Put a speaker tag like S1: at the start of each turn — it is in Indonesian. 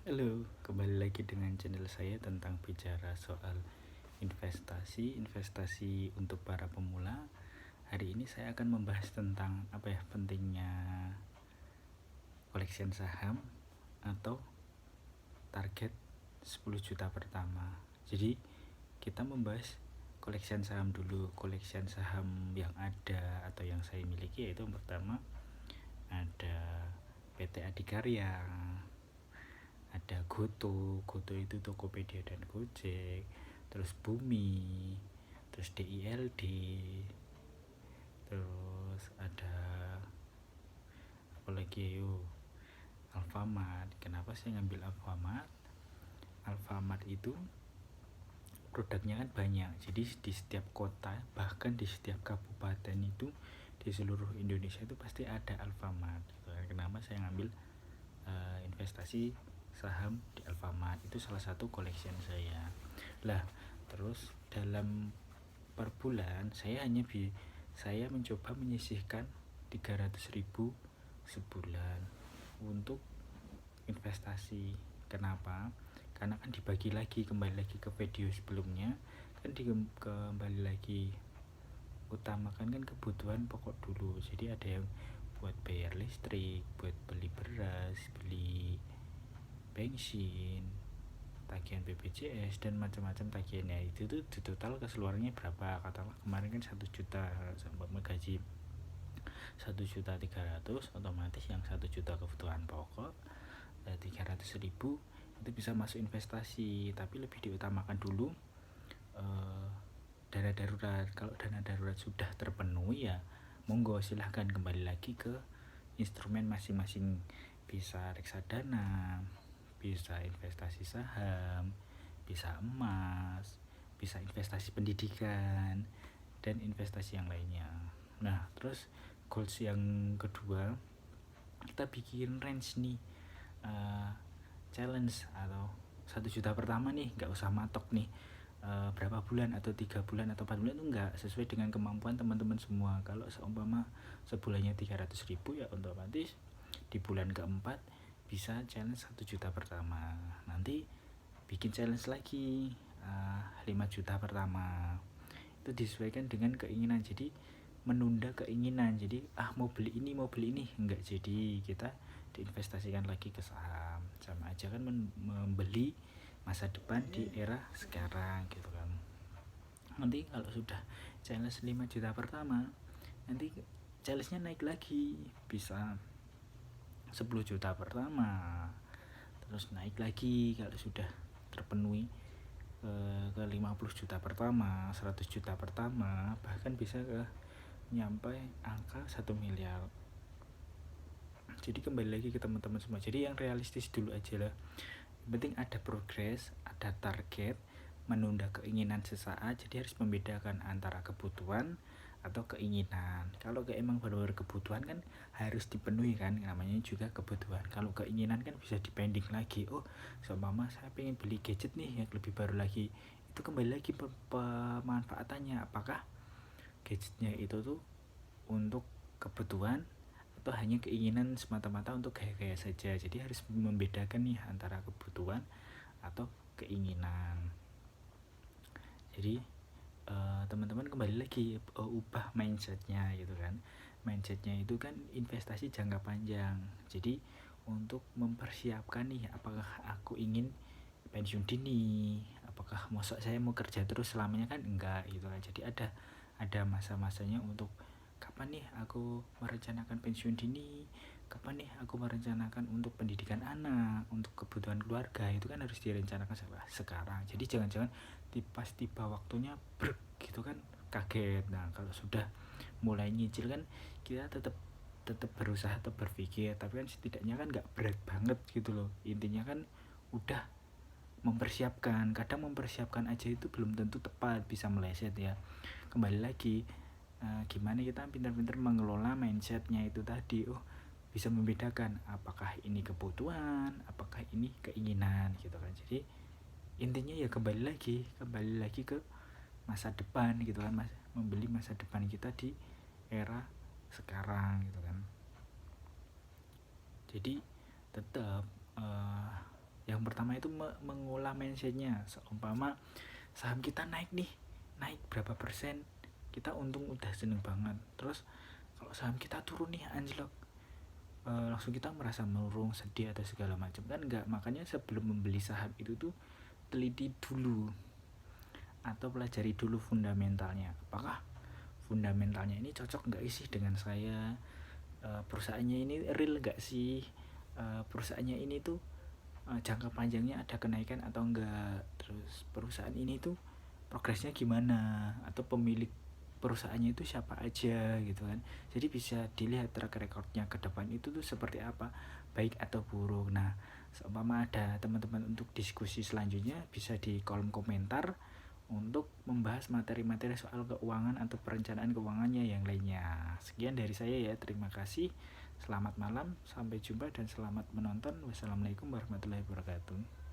S1: Halo, kembali lagi dengan channel saya tentang bicara soal investasi untuk para pemula. Hari ini saya akan membahas tentang pentingnya collection saham atau target 10 juta pertama. Jadi kita membahas collection saham dulu. Collection saham yang ada atau yang saya miliki yaitu yang pertama ada PT Adikarya, ada GoTo itu Tokopedia dan Gojek, terus Bumi, terus DILD, terus ada apa lagi Alfamart. Kenapa saya ngambil Alfamart? Alfamart itu produknya kan banyak, jadi di setiap kota bahkan di setiap kabupaten itu di seluruh Indonesia itu pasti ada Alfamart. Kenapa saya ngambil investasi saham di Alfamart? Itu salah satu collection saya lah. Terus dalam per bulan saya mencoba menyisihkan 300.000 sebulan untuk investasi. Kenapa? Karena kan dibagi lagi, kembali lagi ke video sebelumnya kan kembali lagi utamakan kan kebutuhan pokok dulu. Jadi ada yang buat bayar listrik, buat beli beras, beli bensin, tagihan BPJS dan macam-macam tagihannya. Itu tuh di total keseluruhannya berapa? Katakanlah kemarin kan 1 juta sampai gaji 1.300.000, otomatis yang 1 juta kebutuhan pokok, 300.000 itu bisa masuk investasi. Tapi lebih diutamakan dulu dana darurat. Kalau dana darurat sudah terpenuhi ya monggo silahkan kembali lagi ke instrumen masing-masing, bisa reksadana, bisa investasi saham, bisa emas, bisa investasi pendidikan dan investasi yang lainnya. Nah, terus goals yang kedua, kita bikin range nih, challenge atau 1 juta pertama nih, nggak usah matok nih berapa bulan atau 3 bulan atau 4 bulan, itu enggak, sesuai dengan kemampuan teman-teman semua. Kalau seumpama sebulannya 300.000 ya otomatis di bulan keempat bisa challenge 1 juta pertama. Nanti bikin challenge lagi 5 juta pertama. Itu disesuaikan dengan keinginan. Jadi menunda keinginan. Jadi mau beli ini enggak, jadi kita diinvestasikan lagi ke saham. Sama aja kan membeli masa depan di era sekarang gitu kan. Nanti kalau sudah challenge 5 juta pertama, nanti challenge-nya naik lagi, bisa 10 juta pertama, terus naik lagi kalau sudah terpenuhi ke 50 juta pertama, 100 juta pertama, bahkan bisa ke nyampe angka 1 miliar. Jadi kembali lagi ke teman-teman semua, jadi yang realistis dulu aja lah. Yang penting ada progres, ada target, menunda keinginan sesaat. Jadi harus membedakan antara kebutuhan atau keinginan. Kalau emang benar-benar kebutuhan kan harus dipenuhi kan, namanya juga kebutuhan. Kalau keinginan kan bisa dipending lagi. Seumpama saya pengen beli gadget nih yang lebih baru lagi, itu kembali lagi pemanfaatannya. Apakah gadgetnya itu tuh untuk kebutuhan atau hanya keinginan semata-mata untuk gaya-gaya saja. Jadi harus membedakan nih antara kebutuhan atau keinginan. Jadi teman-teman kembali lagi ubah mindsetnya gitu kan. Mindsetnya itu kan investasi jangka panjang. Jadi untuk mempersiapkan nih, apakah aku ingin pensiun dini, apakah masa saya mau kerja terus selamanya, kan enggak gitu kan. Jadi ada masa-masanya untuk kapan nih aku merencanakan pensiun dini, kapan nih aku merencanakan untuk pendidikan anak, untuk kebutuhan keluarga. Itu kan harus direncanakan sekarang. Jadi jangan-jangan pas tiba waktunya gitu kan kaget. Nah, kalau sudah mulai nyicil kan kita tetap berusaha, tetap berpikir, tapi kan setidaknya kan nggak berat banget gitu loh. Intinya kan udah mempersiapkan. Kadang mempersiapkan aja itu belum tentu tepat, bisa meleset ya. Kembali lagi gimana kita pintar-pintar mengelola mindsetnya itu tadi. Bisa membedakan apakah ini kebutuhan, apakah ini keinginan gitu kan. Jadi intinya ya kembali lagi ke masa depan gitu kan, membeli masa depan kita di era sekarang gitu kan. Jadi tetap Yang pertama itu mengolah mindsetnya. Seumpama saham kita naik berapa persen, kita untung udah seneng banget. Terus kalau saham kita turun nih, anjlok, langsung kita merasa murung, sedih atau segala macam, kan enggak. Makanya sebelum membeli saham itu tuh teliti dulu atau pelajari dulu fundamentalnya. Apakah fundamentalnya ini cocok enggak sih dengan saya, perusahaannya ini real enggak sih, perusahaannya ini tuh jangka panjangnya ada kenaikan atau enggak, terus perusahaan ini tuh progresnya gimana, atau pemilik perusahaannya itu siapa aja gitu kan. Jadi bisa dilihat track recordnya ke depan itu tuh seperti apa, baik atau buruk. Nah, seumpama ada teman-teman untuk diskusi selanjutnya, bisa di kolom komentar untuk membahas materi-materi soal keuangan atau perencanaan keuangannya yang lainnya. Sekian dari saya ya, terima kasih. Selamat malam, sampai jumpa dan selamat menonton. Wassalamualaikum warahmatullahi wabarakatuh.